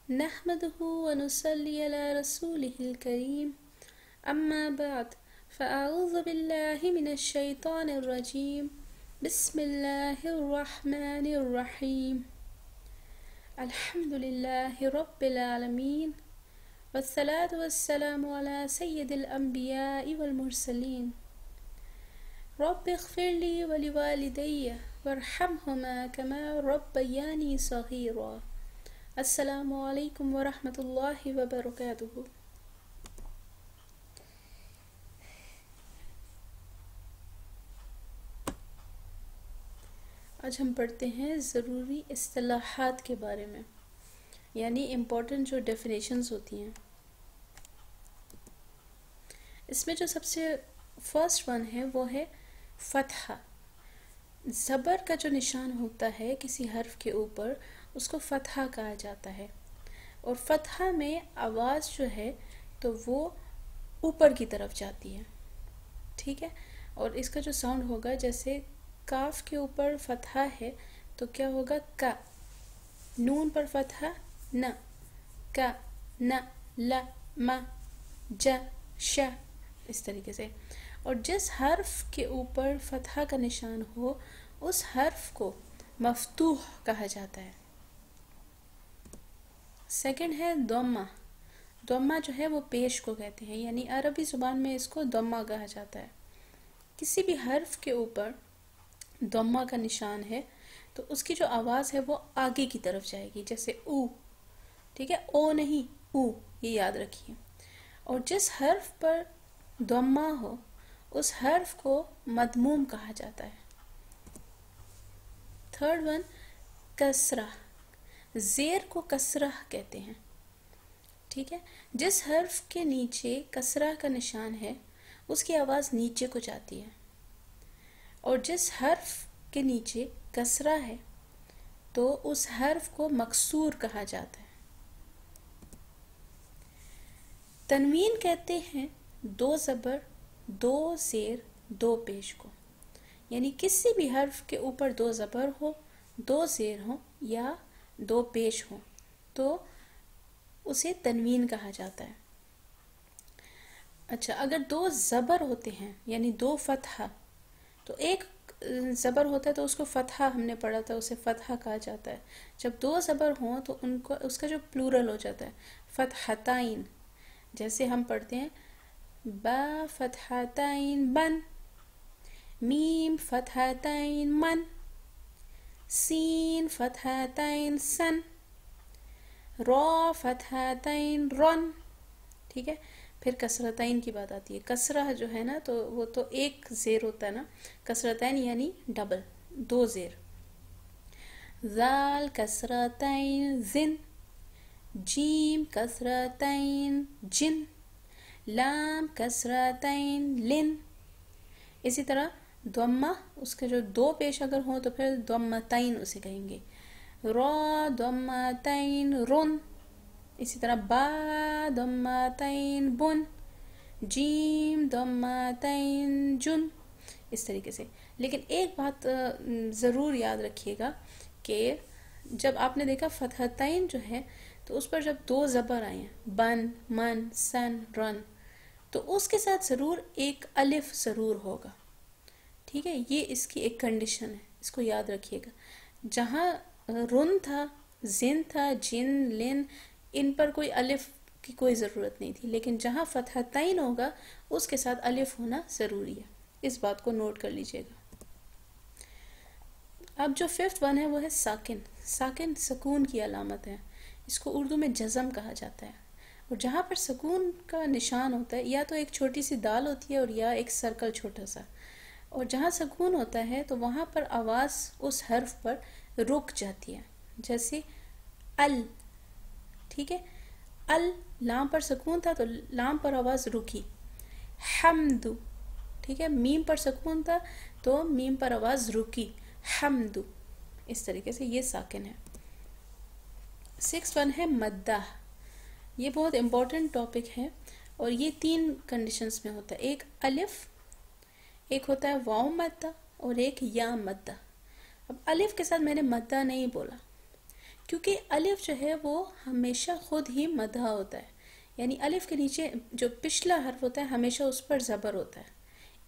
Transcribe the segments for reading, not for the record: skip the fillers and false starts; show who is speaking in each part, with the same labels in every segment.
Speaker 1: نحمده ونصلي على رسوله الكريم أما بعد فأعوذ بالله من الشيطان الرجيم بسم الله الرحمن الرحيم الحمد لله رب العالمين والصلاة والسلام على سيد الأنبياء والمرسلين رب اغفر لي ولوالدي وارحمهما كما ربياني صغيرا. السلام علیکم ورحمۃ اللہ وبرکاتہ. آج ہم پڑھتے ہیں ضروری اصطلاحات کے بارے میں، یعنی امپورٹنٹ جو ڈیفینیشنز ہوتی ہیں. اس میں جو سب سے فرسٹ ون ہے وہ ہے فتحہ. زبر کا جو نشان ہوتا ہے کسی حرف کے اوپر اس کو فتحہ کہا جاتا ہے، اور فتحہ میں آواز جو ہے تو وہ اوپر کی طرف جاتی ہے. ٹھیک ہے، اور اس کا جو ساؤنڈ ہوگا جیسے کاف کے اوپر فتحہ ہے تو کیا ہوگا کا، نون پر فتحہ نہ، کا نہ، لا ما جا شا، اس طریقے سے. اور جس حرف کے اوپر فتحہ کا نشان ہو اس حرف کو مفتوح کہا جاتا ہے. سیکنڈ ہے ضمہ. ضمہ جو ہے وہ پیش کو کہتے ہیں، یعنی عربی زبان میں اس کو ضمہ کہا جاتا ہے. کسی بھی حرف کے اوپر ضمہ کا نشان ہے تو اس کی جو آواز ہے وہ آگے کی طرف جائے گی، جیسے او. ٹھیک ہے، او نہیں او، یہ یاد رکھیے. اور جس حرف پر ضمہ ہو اس حرف کو مضموم کہا جاتا ہے. تھرڈ ون کسرہ. زیر کو کسرہ کہتے ہیں. ٹھیک ہے، جس حرف کے نیچے کسرہ کا نشان ہے اس کی آواز نیچے کو جاتی ہے، اور جس حرف کے نیچے کسرہ ہے تو اس حرف کو مکسور کہا جاتا ہے. تنوین کہتے ہیں دو زبر، دو زیر، دو پیش کو، یعنی کسی بھی حرف کے اوپر دو زبر ہو، دو زیر ہو یا دو پیش ہو تو اسے تنوین کہا جاتا ہے. اچھا، اگر دو زبر ہوتے ہیں یعنی دو فتحہ، تو ایک زبر ہوتا ہے تو اس کو فتحہ ہم نے پڑھا تھا، اسے فتحہ کہا جاتا ہے. جب دو زبر ہوں تو ان کو اس کا جو پلورل ہو جاتا ہے فتحتین. جیسے ہم پڑھتے ہیں با فتحتین بن، میم فتحتین من، سین فتحتین سن، را فتحتین رن. ٹھیک ہے، پھر کسرتین کی بات آتی ہے. کسرہ جو ہے نا تو وہ تو ایک زیر ہوتا ہے نا، کسرتین یعنی ڈبل، دو زیر. ذال کسرتین زن، جیم کسرتین جن، لام کسرتین لن. اسی طرح ضمہ، اس کے جو دو پیش اگر ہوں تو پھر ضمتین اسے کہیں گے. را ضمتین رن، اسی طرح با ضمتین بن، جیم ضمتین جن، اس طریقے سے. لیکن ایک بات ضرور یاد رکھیے گا کہ جب آپ نے دیکھا فتحتین جو ہے تو اس پر جب دو زبر آئے ہیں بن، من، سن، رن، تو اس کے ساتھ ضرور ایک الف ضرور ہوگا. ٹھیک ہے، یہ اس کی ایک کنڈیشن ہے، اس کو یاد رکھیے گا. جہاں رن تھا، زن تھا، جن، لن، ان پر کوئی الف کی کوئی ضرورت نہیں تھی، لیکن جہاں فتحتین ہوگا اس کے ساتھ الف ہونا ضروری ہے. اس بات کو نوٹ کر لیجئے گا. اب جو ففتھ ون ہے وہ ہے ساکن. ساکن سکون کی علامت ہے، اس کو اردو میں جزم کہا جاتا ہے. اور جہاں پر سکون کا نشان ہوتا ہے یا تو ایک چھوٹی سی دال ہوتی ہے اور یا ایک سرکل چھوٹا سا، اور جہاں سکون ہوتا ہے تو وہاں پر آواز اس حرف پر رک جاتی ہے، جیسے ال. ٹھیک ہے، ال، لام پر سکون تھا تو لام پر آواز رکی. حمد. ٹھیک ہے، میم پر سکون تھا تو میم پر آواز رکی، حمد. اس طریقے سے یہ ساکن ہے. سکس ون ہے مدہ. یہ بہت امپورٹنٹ ٹاپک ہے اور یہ تین کنڈیشنز میں ہوتا ہے. ایک الف، ایک ہوتا ہے واو مدہ اور ایک یا مدہ. اب الف کے ساتھ میں نے مدہ نہیں بولا کیونکہ الف جو ہے وہ ہمیشہ خود ہی مدہ ہوتا ہے، یعنی الف کے نیچے جو پچھلا حرف ہوتا ہے ہمیشہ اس پر زبر ہوتا ہے.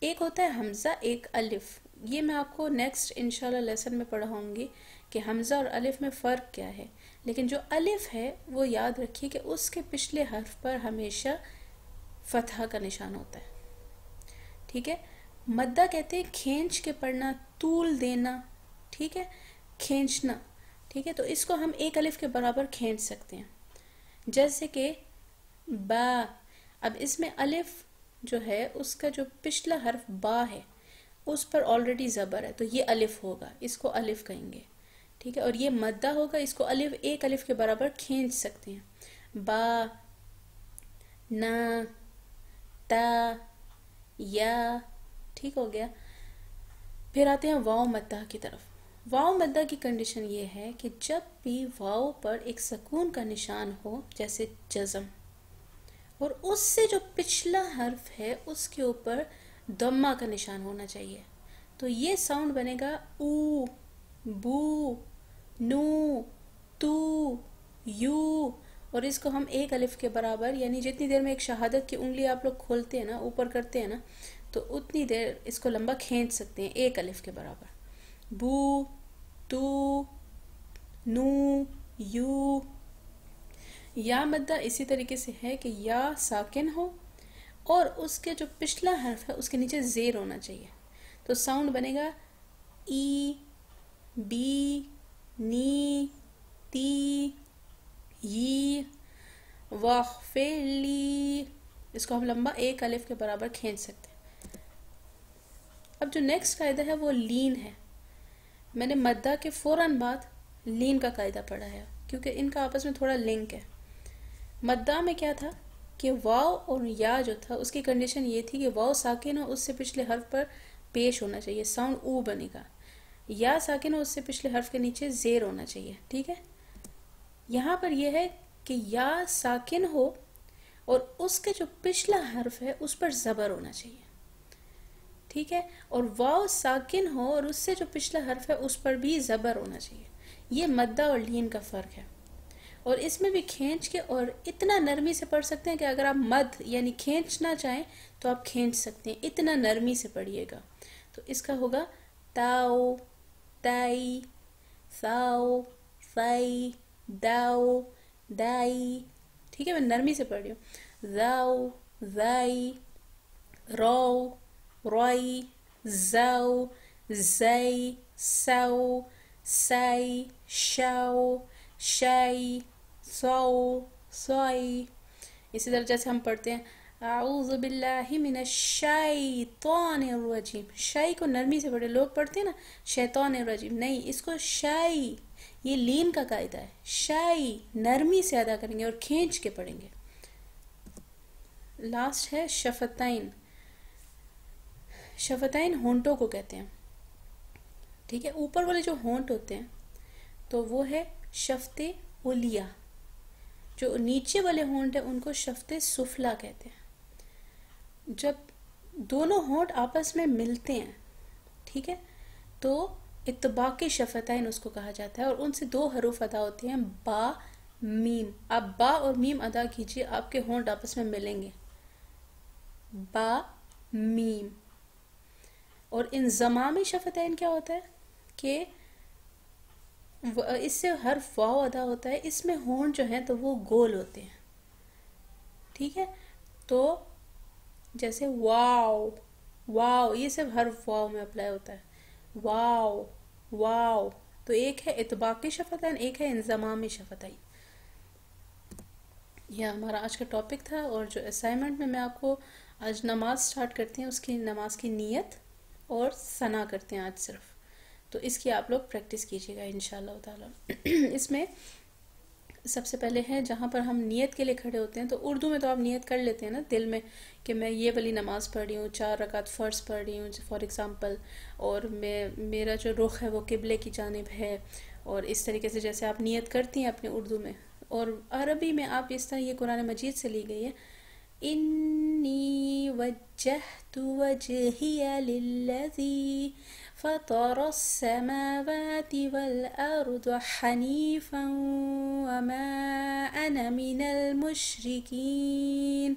Speaker 1: ایک ہوتا ہے حمزہ، ایک الف. یہ میں آپ کو نیکسٹ انشاءاللہ لیسن میں پڑھاؤں گی کہ حمزہ اور الف میں فرق کیا ہے. لیکن جو الف ہے وہ یاد رکھیے کہ اس کے پچھلے حرف پر ہمیشہ فتحہ کا نشان ہوتا ہے. ٹھیک ہے. مدہ کہتے ہیں کھینچ کے پڑھنا، طول دینا. ٹھیک ہے، کھینچنا. ٹھیک ہے، تو اس کو ہم ایک الف کے برابر کھینچ سکتے ہیں، جیسے کہ با. اب اس میں الف جو ہے اس کا جو پچھلا حرف با ہے اس پر آلریڈی زبر ہے، تو یہ الف ہوگا، اس کو الف کہیں گے. ٹھیک ہے، اور یہ مدہ ہوگا، اس کو الف ایک الف کے برابر کھینچ سکتے ہیں. با، نا، تا، یا. ٹھیک ہو گیا. پھر آتے ہیں واو مدہ کی طرف. واو مدہ کی کنڈیشن یہ ہے کہ جب بھی واو پر ایک سکون کا نشان ہو، جیسے جزم، اور اس سے جو پچھلا حرف ہے اس کے اوپر ضمہ کا نشان ہونا چاہیے، تو یہ ساؤنڈ بنے گا او، بو، نو، تو، یو. اور اس کو ہم ایک الف کے برابر، یعنی جتنی دیر میں ایک شہادت کی انگلی آپ لوگ کھولتے ہیں نا، اوپر کرتے ہیں نا، تو اتنی دیر اس کو لمبا کھینچ سکتے ہیں ایک الف کے برابر. بو، تو، نو، یو. یا مدہ اسی طریقے سے ہے کہ یا ساکن ہو اور اس کے جو پچھلا حرف ہے اس کے نیچے زیر ہونا چاہیے، تو ساؤنڈ بنے گا ای، بی، نی، تی، یی، واخفلی. اس کو ہم لمبا ایک الف کے برابر کھینچ سکتے ہیں. اب جو نیکسٹ قاعدہ ہے وہ لین ہے. میں نے مدہ کے فوراً بعد لین کا قاعدہ پڑھا ہے کیونکہ ان کا آپس میں تھوڑا لنک ہے. مدہ میں کیا تھا کہ واو اور یا جو تھا اس کی کنڈیشن یہ تھی کہ واو ساکن ہو، اس سے پچھلے حرف پر پیش ہونا چاہیے، ساؤنڈ او بنے گا. یا ساکن ہو، اس سے پچھلے حرف کے نیچے زیر ہونا چاہیے. ٹھیک ہے. یہاں پر یہ ہے کہ یا ساکن ہو اور اس کے جو پچھلا حرف ہے اس پر زبر ہونا چاہیے. ٹھیک ہے، اور واو ساکن ہو اور اس سے جو پچھلا حرف ہے اس پر بھی زبر ہونا چاہیے. یہ مدہ اور لین کا فرق ہے. اور اس میں بھی کھینچ کے اور اتنا نرمی سے پڑھ سکتے ہیں کہ اگر آپ مد یعنی کھینچنا چاہیں تو آپ کھینچ سکتے ہیں، اتنا نرمی سے پڑھیے گا. تو اس کا ہوگا تاؤ، تائی، ثاؤ، ثائی، داؤ، دائی. ٹھیک ہے، میں نرمی سے پڑھ رہی ہوں. ذاؤ، ذائی، رو، روئی، زاؤ، زئی، ساؤ، سائی، شاؤ، شائی، سو، سوئی. اسی طرح جیسے ہم پڑھتے ہیں اعوذ باللہ من الشیطان الرجیم. شائی کو نرمی سے پڑھے، لوگ پڑھتے ہیں نا شیطان الرجیم، نہیں، اس کو شائی. یہ لین کا قاعدہ ہے، شائی نرمی سے ادا کریں گے اور کھینچ کے پڑھیں گے. لاسٹ ہے شفتین. شفتین ہونٹوں کو کہتے ہیں. ٹھیک ہے، اوپر والے جو ہونٹ ہوتے ہیں تو وہ ہے شفت علیہ. جو نیچے والے ہونٹ ہیں ان کو شفت سفلا کہتے ہیں. جب دونوں ہونٹ آپس میں ملتے ہیں، ٹھیک ہے، تو اتباق شفتین اس کو کہا جاتا ہے، اور ان سے دو حروف ادا ہوتے ہیں، با، میم. آپ با اور میم ادا کیجئے، آپ کے ہونٹ آپس میں ملیں گے، با، میم. اور انضمامی شفتین کیا ہوتا ہے کہ اس سے حرف واو ادا ہوتا ہے، اس میں ہونٹ جو ہیں تو وہ گول ہوتے ہیں. ٹھیک ہے، تو جیسے واو، واو، یہ سب حرف واو میں اپلائی ہوتا ہے. واو، واو. تو ایک ہے اطباقی شفتین، ایک ہے انضمامی شفتین. یہ ہمارا آج کا ٹاپک تھا. اور جو اسائنمنٹ میں آپ کو آج نماز سٹارٹ کرتے ہیں، اس کی نماز کی نیت اور ثنا کرتے ہیں آج صرف، تو اس کی آپ لوگ پریکٹس کیجیے گا انشاءاللہ تعالی. اس میں سب سے پہلے ہے جہاں پر ہم نیت کے لیے کھڑے ہوتے ہیں، تو اردو میں تو آپ نیت کر لیتے ہیں نا دل میں کہ میں یہ والی نماز پڑھ رہی ہوں، 4 رکعت فرض پڑھ رہی ہوں فار ایگزامپل، اور میرا جو رخ ہے وہ قبلے کی جانب ہے. اور اس طریقے سے جیسے آپ نیت کرتی ہیں اپنے اردو میں، اور عربی میں آپ اس طرح، یہ قرآن مجید سے لی گئی ہے إني وجهت وجهي للذي فطر السماوات والأرض حنيفا وما أنا من المشركين.